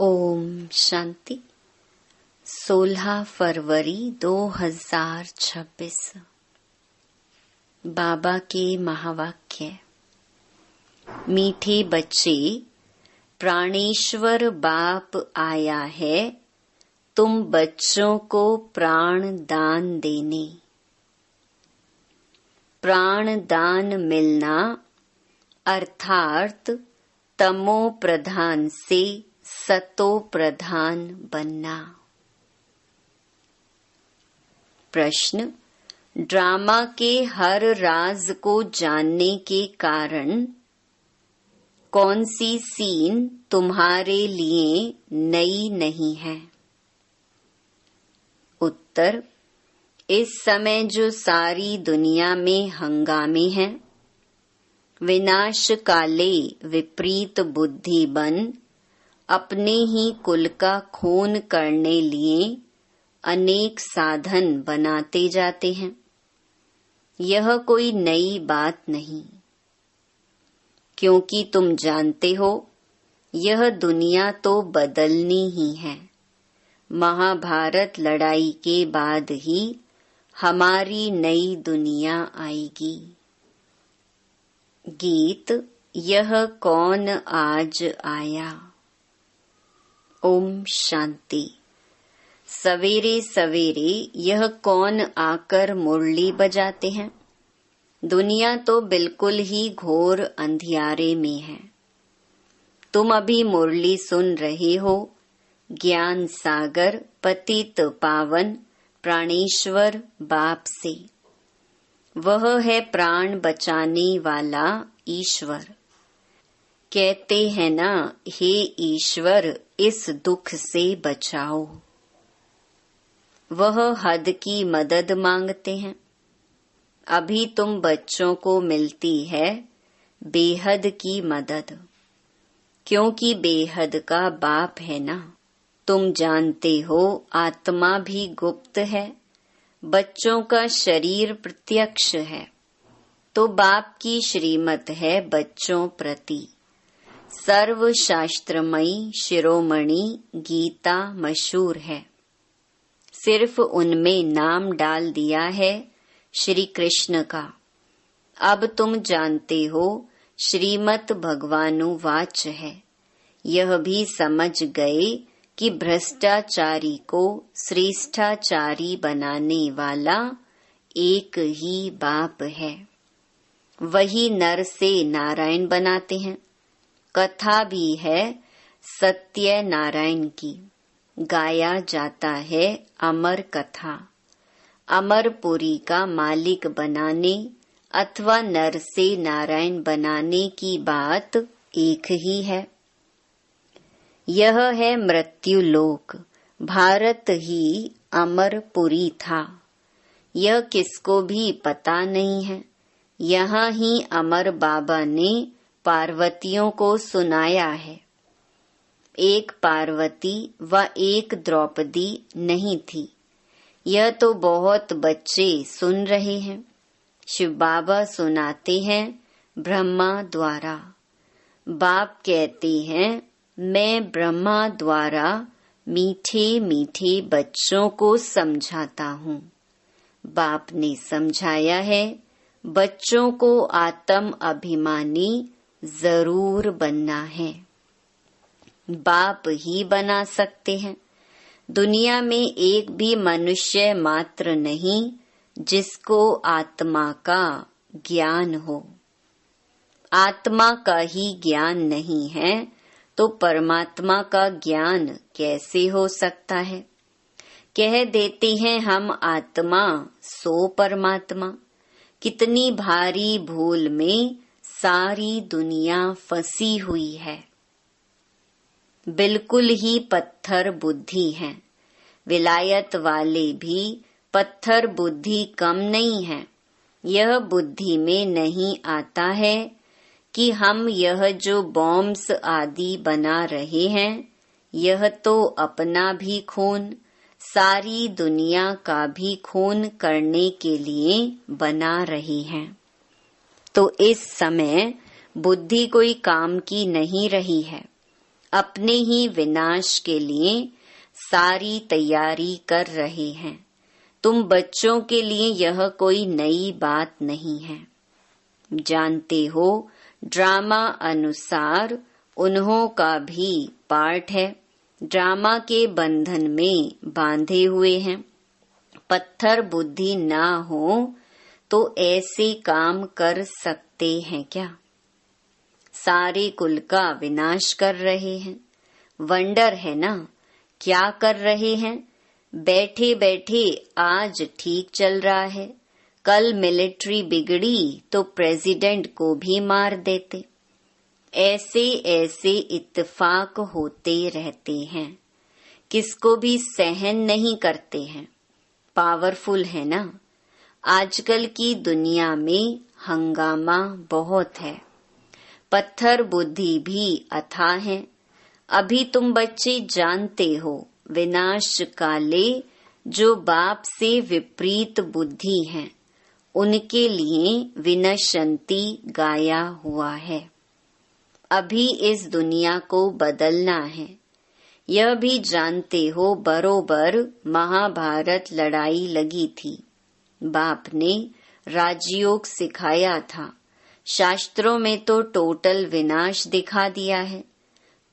ओम शांति। 16 फरवरी 2026। बाबा के महावाक्य। मीठे बच्चे, प्राणेश्वर बाप आया है तुम बच्चों को प्राण दान देने। प्राण दान मिलना अर्थात तमो प्रधान से सतो प्रधान बनना। प्रश्न। ड्रामा के हर राज को जानने के कारण कौन सी सीन तुम्हारे लिए नई नहीं है? उत्तर। इस समय जो सारी दुनिया में हंगामे हैं, विनाश काले विपरीत बुद्धि बन अपने ही कुल का खून करने लिए अनेक साधन बनाते जाते हैं। यह कोई नई बात नहीं, क्योंकि तुम जानते हो यह दुनिया तो बदलनी ही है। महाभारत लड़ाई के बाद ही हमारी नई दुनिया आएगी। गीत। यह कौन आज आया। ओम शांति। सवेरे सवेरे यह कौन आकर मुरली बजाते हैं? दुनिया तो बिल्कुल ही घोर अंधियारे में है। तुम अभी मुरली सुन रहे हो। ज्ञान सागर पतित पावन प्राणेश्वर बाप से। वह है प्राण बचाने वाला ईश्वर। कहते हैं ना, हे ईश्वर इस दुख से बचाओ। वह हद की मदद मांगते हैं। अभी तुम बच्चों को मिलती है बेहद की मदद, क्योंकि बेहद का बाप है ना। तुम जानते हो आत्मा भी गुप्त है, बच्चों का शरीर प्रत्यक्ष है। तो बाप की श्रीमत है बच्चों प्रति। सर्व शास्त्रमयी शिरोमणि गीता मशहूर है। सिर्फ उनमें नाम डाल दिया है श्री कृष्ण का। अब तुम जानते हो श्रीमत भगवानुवाच है। यह भी समझ गए कि भ्रष्टाचारी को श्रेष्ठाचारी बनाने वाला एक ही बाप है। वही नर से नारायण बनाते हैं। कथा भी है सत्य नारायण की। गाया जाता है अमर कथा। अमरपुरी का मालिक बनाने अथवा नर से नारायण बनाने की बात एक ही है। यह है मृत्यु लोक। भारत ही अमरपुरी था। यह किसको भी पता नहीं है। यहाँ ही अमर बाबा ने पार्वतियों को सुनाया है। एक पार्वती व एक द्रौपदी नहीं थी। यह तो बहुत बच्चे सुन रहे हैं। शिव बाबा सुनाते हैं ब्रह्मा द्वारा। बाप कहते हैं मैं ब्रह्मा द्वारा मीठे मीठे बच्चों को समझाता हूँ। बाप ने समझाया है बच्चों को आत्म अभिमानी जरूर बनना है। बाप ही बना सकते हैं। दुनिया में एक भी मनुष्य मात्र नहीं जिसको आत्मा का ज्ञान हो। आत्मा का ही ज्ञान नहीं है तो परमात्मा का ज्ञान कैसे हो सकता है? कह देते हैं हम आत्मा सो परमात्मा। कितनी भारी भूल में सारी दुनिया फंसी हुई है। बिल्कुल ही पत्थर बुद्धि है। विलायत वाले भी पत्थर बुद्धि कम नहीं है। यह बुद्धि में नहीं आता है कि हम यह जो बॉम्ब्स आदि बना रहे हैं, यह तो अपना भी खून, सारी दुनिया का भी खून करने के लिए बना रहे हैं। तो इस समय बुद्धि कोई काम की नहीं रही है। अपने ही विनाश के लिए सारी तैयारी कर रहे हैं। तुम बच्चों के लिए यह कोई नई बात नहीं है। जानते हो, ड्रामा अनुसार उन्हों का भी पार्ट है। ड्रामा के बंधन में बांधे हुए हैं। पत्थर बुद्धि ना हो तो ऐसे काम कर सकते हैं क्या? सारे कुल का विनाश कर रहे हैं। वंडर है ना, क्या कर रहे हैं? बैठे बैठे आज ठीक चल रहा है, कल मिलिट्री बिगड़ी तो प्रेसिडेंट को भी मार देते। ऐसे ऐसे इत्तेफाक होते रहते हैं। किसको भी सहन नहीं करते हैं। पावरफुल है ना। आजकल की दुनिया में हंगामा बहुत है। पत्थर बुद्धि भी अथाह है। अभी तुम बच्चे जानते हो, विनाश काले जो बाप से विपरीत बुद्धि हैं, उनके लिए विनशंति गाया हुआ है। अभी इस दुनिया को बदलना है। यह भी जानते हो, बरोबर महाभारत लड़ाई लगी थी। बाप ने राजयोग सिखाया था। शास्त्रों में तो टोटल विनाश दिखा दिया है,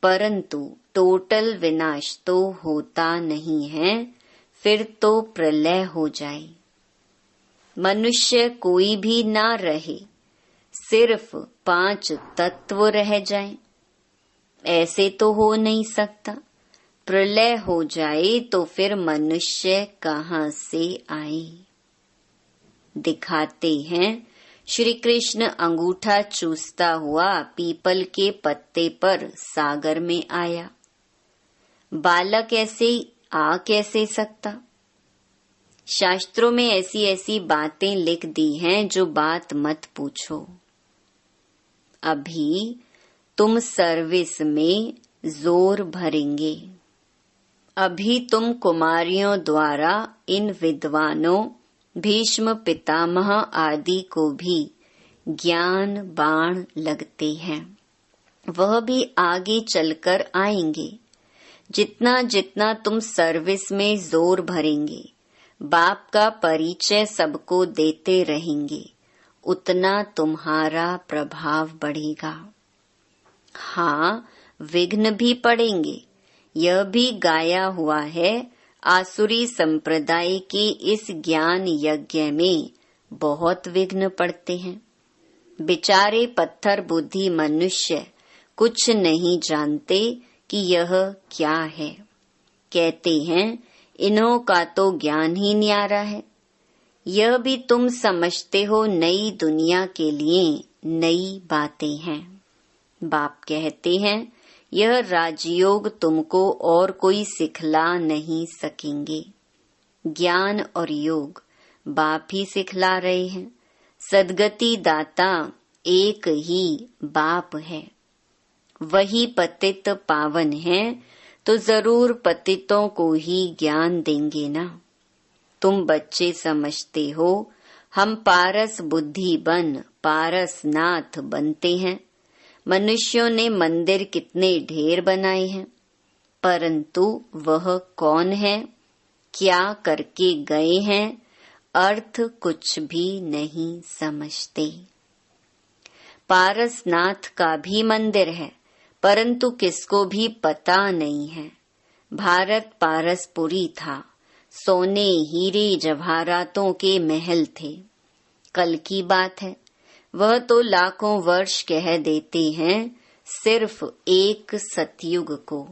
परंतु टोटल विनाश तो होता नहीं है, फिर तो प्रलय हो जाए। मनुष्य कोई भी ना रहे, सिर्फ 5 तत्व रह जाएं। ऐसे तो हो नहीं सकता। प्रलय हो जाए तो फिर मनुष्य कहाँ से आए? दिखाते हैं, श्री कृष्ण अंगूठा चूसता हुआ पीपल के पत्ते पर सागर में आया। बालक ऐसे आ कैसे सकता? शास्त्रों में ऐसी ऐसी बातें लिख दी हैं जो बात मत पूछो। अभी तुम सर्विस में जोर भरेंगे। अभी तुम कुमारियों द्वारा इन विद्वानों भीष्म पितामह आदि को भी ज्ञान बाण लगते हैं। वह भी आगे चलकर आएंगे। जितना जितना तुम सर्विस में जोर भरेंगे, बाप का परिचय सबको देते रहेंगे, उतना तुम्हारा प्रभाव बढ़ेगा। हाँ, विघ्न भी पड़ेंगे। यह भी गाया हुआ है, आसुरी संप्रदाय के इस ज्ञान यज्ञ में बहुत विघ्न पड़ते हैं। बेचारे पत्थर बुद्धि मनुष्य कुछ नहीं जानते कि यह क्या है। कहते हैं इन्हों का तो ज्ञान ही न्यारा है। यह भी तुम समझते हो, नई दुनिया के लिए नई बातें हैं। बाप कहते हैं यह राजयोग तुमको और कोई सिखला नहीं सकेंगे। ज्ञान और योग बाप ही सिखला रहे हैं। सद्गति दाता एक ही बाप है। वही पतित पावन है, तो जरूर पतितों को ही ज्ञान देंगे ना। तुम बच्चे समझते हो हम पारस बुद्धि बन पारसनाथ बनते हैं। मनुष्यों ने मंदिर कितने ढेर बनाए हैं, परंतु वह कौन है, क्या करके गए हैं, अर्थ कुछ भी नहीं समझते। पारसनाथ का भी मंदिर है, परंतु किसको भी पता नहीं है। भारत पारसपुरी था। सोने हीरे जवाहरातों के महल थे। कल की बात है। वह तो लाखों वर्ष कह देते हैं, सिर्फ एक सतयुग को।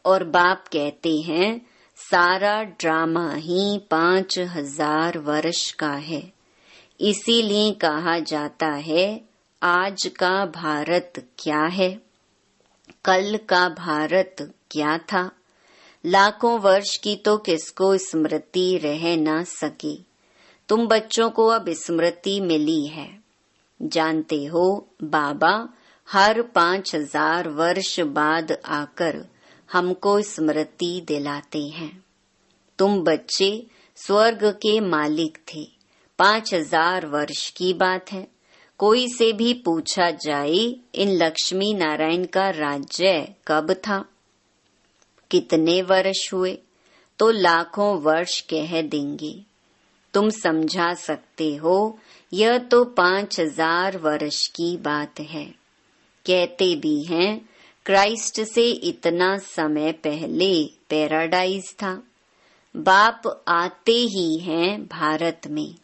और बाप कहते हैं सारा ड्रामा ही 5000 वर्ष का है। इसीलिए कहा जाता है आज का भारत क्या है, कल का भारत क्या था। लाखों वर्ष की तो किसको स्मृति रह ना सकी। तुम बच्चों को अब स्मृति मिली है। जानते हो बाबा हर 5000 वर्ष बाद आकर हमको स्मृति दिलाते हैं। तुम बच्चे स्वर्ग के मालिक थे। 5000 वर्ष की बात है। कोई से भी पूछा जाए इन लक्ष्मी नारायण का राज्य कब था, कितने वर्ष हुए, तो लाखों वर्ष कह देंगे। तुम समझा सकते हो यह तो 5000 वर्ष की बात है। कहते भी हैं क्राइस्ट से इतना समय पहले पैराडाइज था। बाप आते ही हैं भारत में।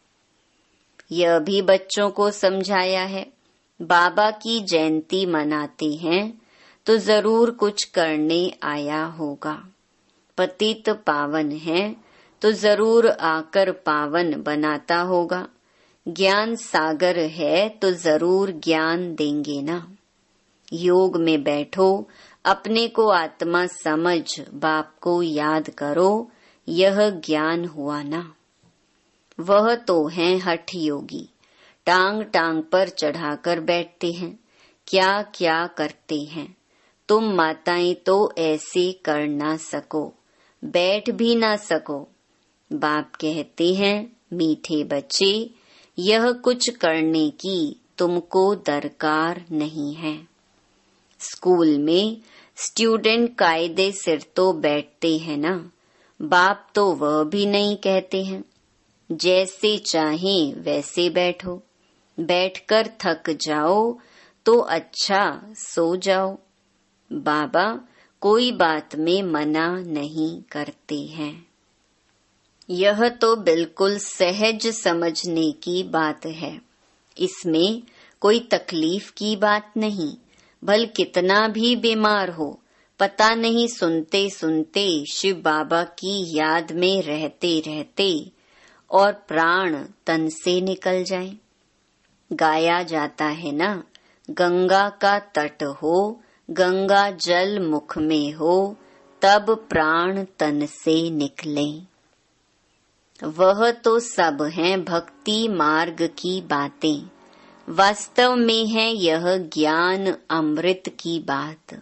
यह भी बच्चों को समझाया है। बाबा की जयंती मनाते हैं तो जरूर कुछ करने आया होगा। पतित पावन है तो जरूर आकर पावन बनाता होगा। ज्ञान सागर है तो जरूर ज्ञान देंगे ना। योग में बैठो, अपने को आत्मा समझ बाप को याद करो, यह ज्ञान हुआ ना। वह तो हैं हठ योगी, टांग टांग पर चढ़ाकर बैठते हैं, क्या क्या करते हैं। तुम माताएं तो ऐसे कर ना सको, बैठ भी ना सको। बाप कहते हैं मीठे बच्चे, यह कुछ करने की तुमको दरकार नहीं है। स्कूल में स्टूडेंट कायदे सिर तो बैठते हैं ना। बाप तो वह भी नहीं कहते हैं जैसे चाहें वैसे बैठो, बैठकर थक जाओ तो अच्छा सो जाओ। बाबा कोई बात में मना नहीं करते हैं। यह तो बिल्कुल सहज समझने की बात है। इसमें कोई तकलीफ की बात नहीं। भल कितना भी बीमार हो, पता नहीं सुनते सुनते शिव बाबा की याद में रहते रहते और प्राण तन से निकल जाए। गाया जाता है ना, गंगा का तट हो, गंगा जल मुख में हो, तब प्राण तन से निकले। वह तो सब हैं भक्ति मार्ग की बातें। वास्तव में है यह ज्ञान अमृत की बात।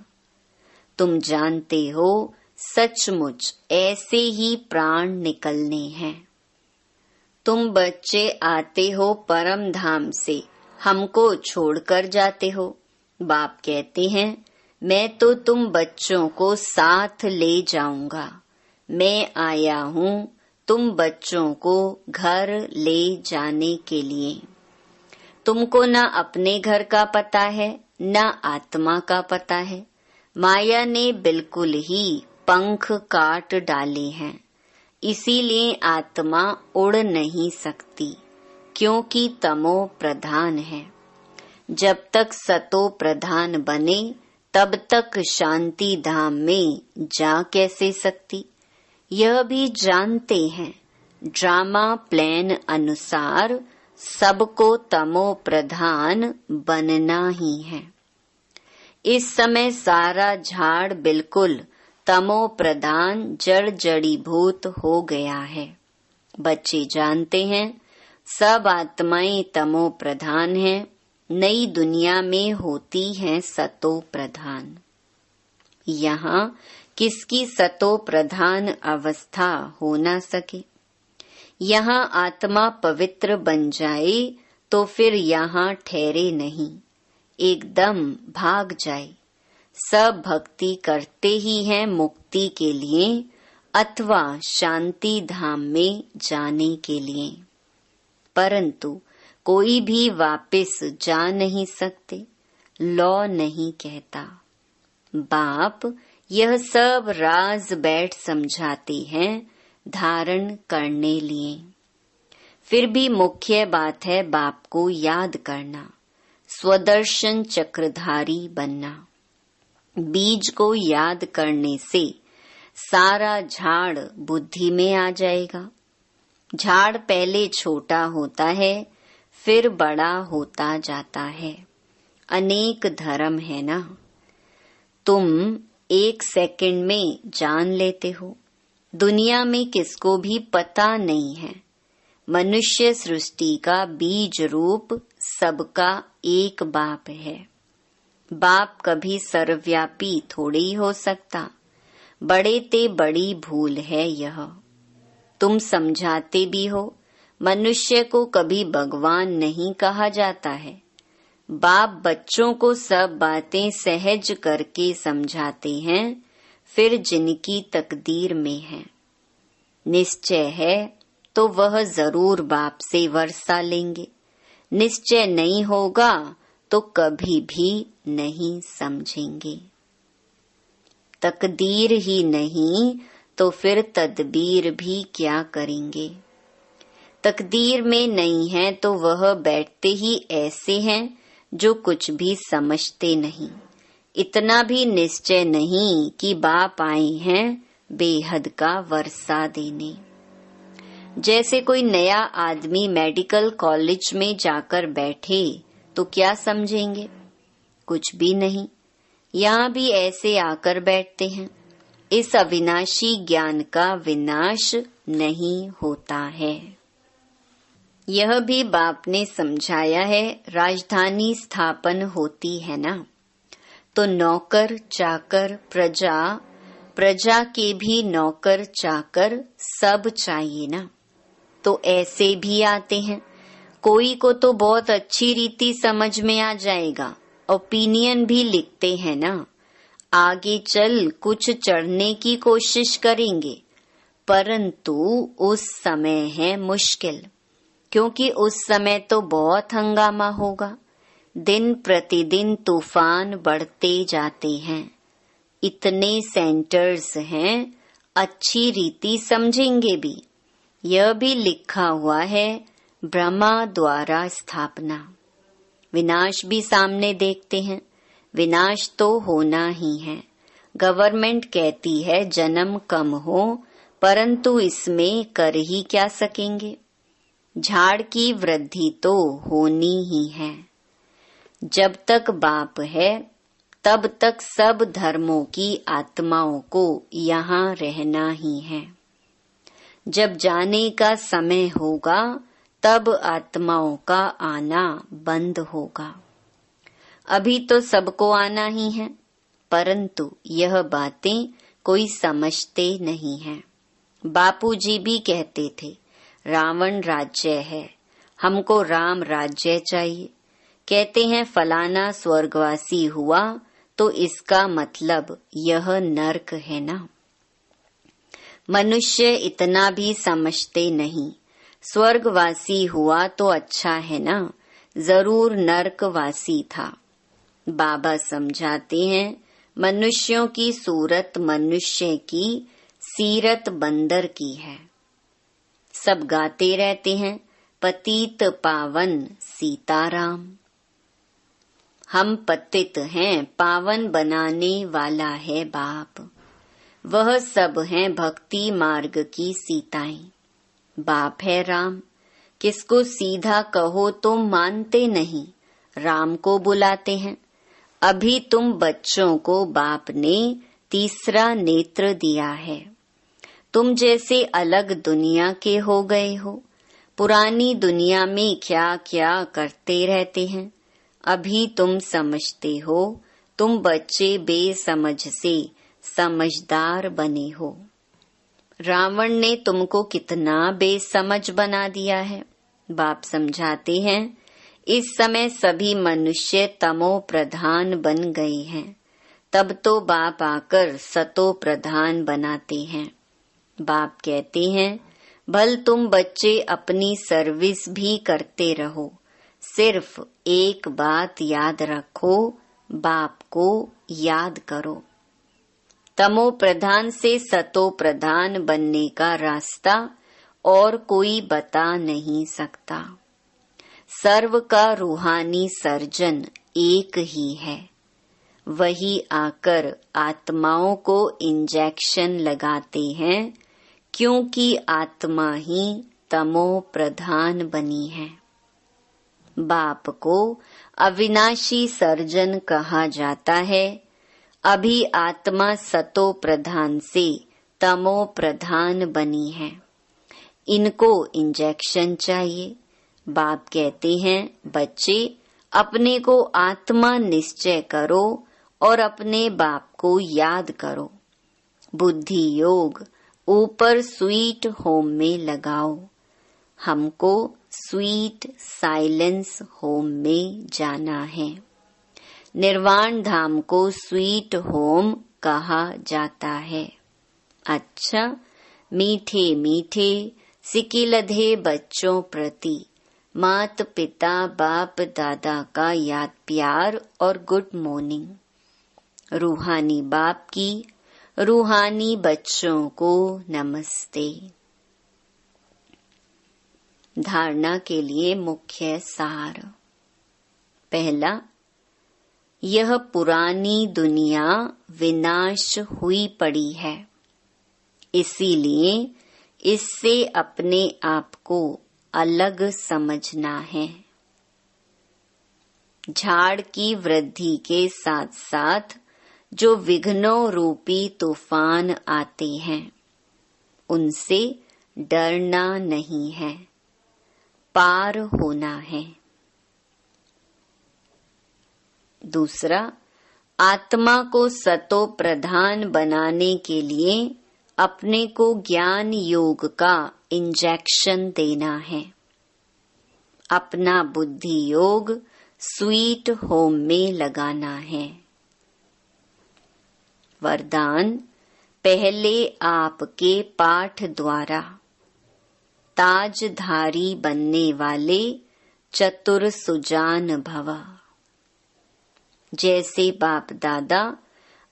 तुम जानते हो सचमुच ऐसे ही प्राण निकलने हैं। तुम बच्चे आते हो परम धाम से, हमको छोड़कर जाते हो। बाप कहते हैं मैं तो तुम बच्चों को साथ ले जाऊंगा। मैं आया हूँ तुम बच्चों को घर ले जाने के लिए। तुमको न अपने घर का पता है न आत्मा का पता है। माया ने बिल्कुल ही पंख काट डाले हैं, इसीलिए आत्मा उड़ नहीं सकती, क्योंकि तमो प्रधान है। जब तक सतो प्रधान बने तब तक शांति धाम में जा कैसे सकती। यह भी जानते हैं ड्रामा प्लान अनुसार सबको तमो प्रधान बनना ही है। इस समय सारा झाड़ बिल्कुल तमो प्रधान जड़ जड़ीभूत हो गया है। बच्चे जानते हैं सब आत्माएं तमो प्रधान हैं, नई दुनिया में होती हैं सतो प्रधान। यहाँ किसकी सतो प्रधान अवस्था हो ना सके। यहाँ आत्मा पवित्र बन जाए तो फिर यहाँ ठहरे नहीं, एकदम भाग जाए। सब भक्ति करते ही हैं मुक्ति के लिए अथवा शांति धाम में जाने के लिए, परंतु कोई भी वापस जा नहीं सकते। लॉ नहीं कहता। बाप यह सब राज बैठ समझाते हैं धारण करने लिए। फिर भी मुख्य बात है बाप को याद करना, स्वदर्शन चक्रधारी बनना। बीज को याद करने से सारा झाड़ बुद्धि में आ जाएगा। झाड़ पहले छोटा होता है, फिर बड़ा होता जाता है। अनेक धर्म है ना। तुम 1 सेकंड में जान लेते हो। दुनिया में किसको भी पता नहीं है। मनुष्य सृष्टि का बीज रूप सबका एक बाप है। बाप कभी सर्वव्यापी थोड़ी हो सकता। बड़े ते बड़ी भूल है यह। तुम समझाते भी हो। मनुष्य को कभी भगवान नहीं कहा जाता है। बाप बच्चों को सब बातें सहज करके समझाते हैं, फिर जिनकी तकदीर में है, निश्चय है तो वह जरूर बाप से वर्षा लेंगे। निश्चय नहीं होगा तो कभी भी नहीं समझेंगे। तकदीर ही नहीं तो फिर तदबीर भी क्या करेंगे। तकदीर में नहीं है तो वह बैठते ही ऐसे हैं जो कुछ भी समझते नहीं। इतना भी निश्चय नहीं कि बाप आए हैं बेहद का वर्षा देने। जैसे कोई नया आदमी मेडिकल कॉलेज में जाकर बैठे तो क्या समझेंगे, कुछ भी नहीं। यहाँ भी ऐसे आकर बैठते हैं। इस अविनाशी ज्ञान का विनाश नहीं होता है। यह भी बाप ने समझाया है, राजधानी स्थापन होती है ना, तो नौकर चाकर प्रजा के भी नौकर चाकर सब चाहिए ना। तो ऐसे भी आते हैं। कोई को तो बहुत अच्छी रीति समझ में आ जाएगा, ओपिनियन भी लिखते हैं ना। आगे चल कुछ चढ़ने की कोशिश करेंगे, परंतु उस समय है मुश्किल, क्योंकि उस समय तो बहुत हंगामा होगा। दिन प्रतिदिन तूफान बढ़ते जाते हैं। इतने सेंटर्स हैं, अच्छी रीति समझेंगे भी। यह भी लिखा हुआ है, ब्रह्मा द्वारा स्थापना। विनाश भी सामने देखते हैं। विनाश तो होना ही है। गवर्नमेंट कहती है जन्म कम हो, परंतु इसमें कर ही क्या सकेंगे। झाड़ की वृद्धि तो होनी ही है। जब तक बाप है तब तक सब धर्मों की आत्माओं को यहाँ रहना ही है। जब जाने का समय होगा तब आत्माओं का आना बंद होगा। अभी तो सबको आना ही है, परंतु यह बातें कोई समझते नहीं है। बापूजी भी कहते थे, रावण राज्य है, हमको राम राज्य चाहिए। कहते हैं फलाना स्वर्गवासी हुआ तो इसका मतलब यह नरक है ना। मनुष्य इतना भी समझते नहीं। स्वर्गवासी हुआ तो अच्छा है ना, जरूर नरकवासी था। बाबा समझाते हैं, मनुष्यों की सूरत मनुष्य की, सीरत बंदर की है। सब गाते रहते हैं, पतित पावन सीताराम। हम पतित हैं, पावन बनाने वाला है बाप। वह सब हैं भक्ति मार्ग की सीताएं। बाप है राम। किसको सीधा कहो तो मानते नहीं, राम को बुलाते हैं। अभी तुम बच्चों को बाप ने तीसरा नेत्र दिया है। तुम जैसे अलग दुनिया के हो गए हो। पुरानी दुनिया में क्या क्या करते रहते हैं। अभी तुम समझते हो, तुम बच्चे बेसमझ से समझदार बने हो। रावण ने तुमको कितना बेसमझ बना दिया है। बाप समझाते हैं, इस समय सभी मनुष्य तमो प्रधान बन गए हैं। तब तो बाप आकर सतो प्रधान बनाते हैं। बाप कहते हैं, भल तुम बच्चे अपनी सर्विस भी करते रहो, सिर्फ एक बात याद रखो, बाप को याद करो। तमो प्रधान से सतो प्रधान बनने का रास्ता और कोई बता नहीं सकता। सर्व का रूहानी सर्जन एक ही है। वही आकर आत्माओं को इंजेक्शन लगाते हैं, क्योंकि आत्मा ही तमो प्रधान बनी है। बाप को अविनाशी सर्जन कहा जाता है। अभी आत्मा सतो प्रधान से तमो प्रधान बनी है। इनको इंजेक्शन चाहिए। बाप कहते हैं, बच्चे अपने को आत्मा निश्चय करो और अपने बाप को याद करो। बुद्धि योग ऊपर स्वीट होम में लगाओ। हमको स्वीट साइलेंस होम में जाना है। निर्वाण धाम को स्वीट होम कहा जाता है। अच्छा, मीठे मीठे सिकिलधे बच्चों प्रति मात पिता बाप दादा का याद प्यार और गुड मॉर्निंग। रूहानी बाप की रूहानी बच्चों को नमस्ते। धारणा के लिए मुख्य सार। पहला, यह पुरानी दुनिया विनाश हुई पड़ी है, इसीलिए इससे अपने आप को अलग समझना है। झाड़ की वृद्धि के साथ साथ जो विघ्नों रूपी तूफान आते हैं, उनसे डरना नहीं है, पार होना है। दूसरा, आत्मा को सतो प्रधान बनाने के लिए अपने को ज्ञान योग का इंजेक्शन देना है। अपना बुद्धि योग स्वीट होम में लगाना है। वरदान, पहले आपके पाठ द्वारा ताजधारी बनने वाले चतुर सुजान भव। जैसे बाप दादा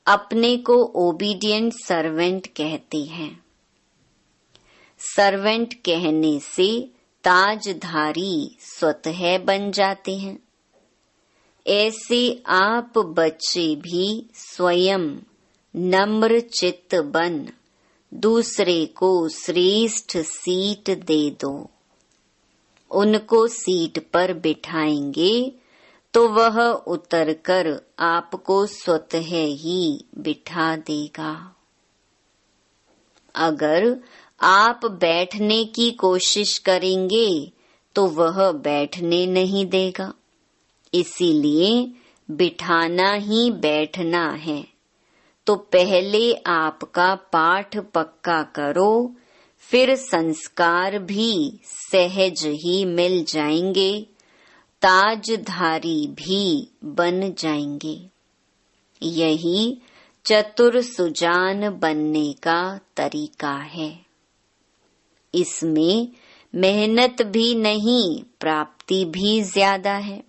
अपने को ओबीडिएंट सर्वेंट कहते हैं, सर्वेंट कहने से ताजधारी स्वतः बन जाते हैं। ऐसे आप बच्चे भी स्वयं नम्र चित्त बन दूसरे को श्रेष्ठ सीट दे दो। उनको सीट पर बिठाएंगे तो वह उतरकर आपको स्वतः ही बिठा देगा। अगर आप बैठने की कोशिश करेंगे तो वह बैठने नहीं देगा। इसीलिए बिठाना ही बैठना है। तो पहले आपका पाठ पक्का करो, फिर संस्कार भी सहज ही मिल जाएंगे, ताजधारी भी बन जाएंगे। यही चतुर सुजान बनने का तरीका है। इसमें मेहनत भी नहीं, प्राप्ति भी ज्यादा है।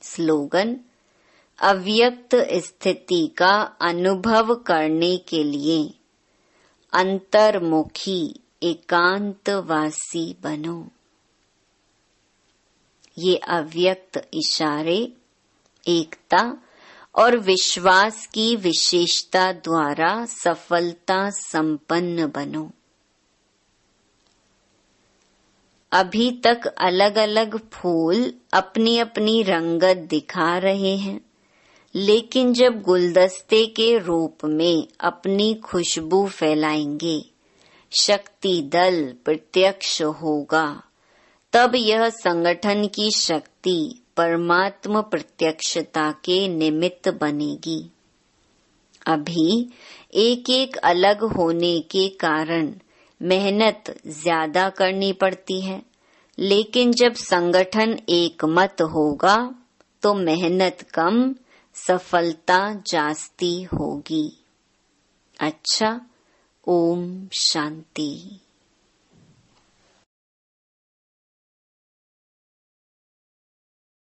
स्लोगन, अव्यक्त स्थिति का अनुभव करने के लिए अंतर्मुखी एकांतवासी बनो। ये अव्यक्त इशारे एकता और विश्वास की विशेषता द्वारा सफलता संपन्न बनो। अभी तक अलग अलग फूल अपनी अपनी रंगत दिखा रहे हैं, लेकिन जब गुलदस्ते के रूप में अपनी खुशबू फैलाएंगे, शक्ति दल प्रत्यक्ष होगा, तब यह संगठन की शक्ति परमात्म प्रत्यक्षता के निमित्त बनेगी। अभी एक एक अलग होने के कारण मेहनत ज्यादा करनी पड़ती है, लेकिन जब संगठन एक मत होगा तो मेहनत कम, सफलता जास्ती होगी। अच्छा, ओम शांति।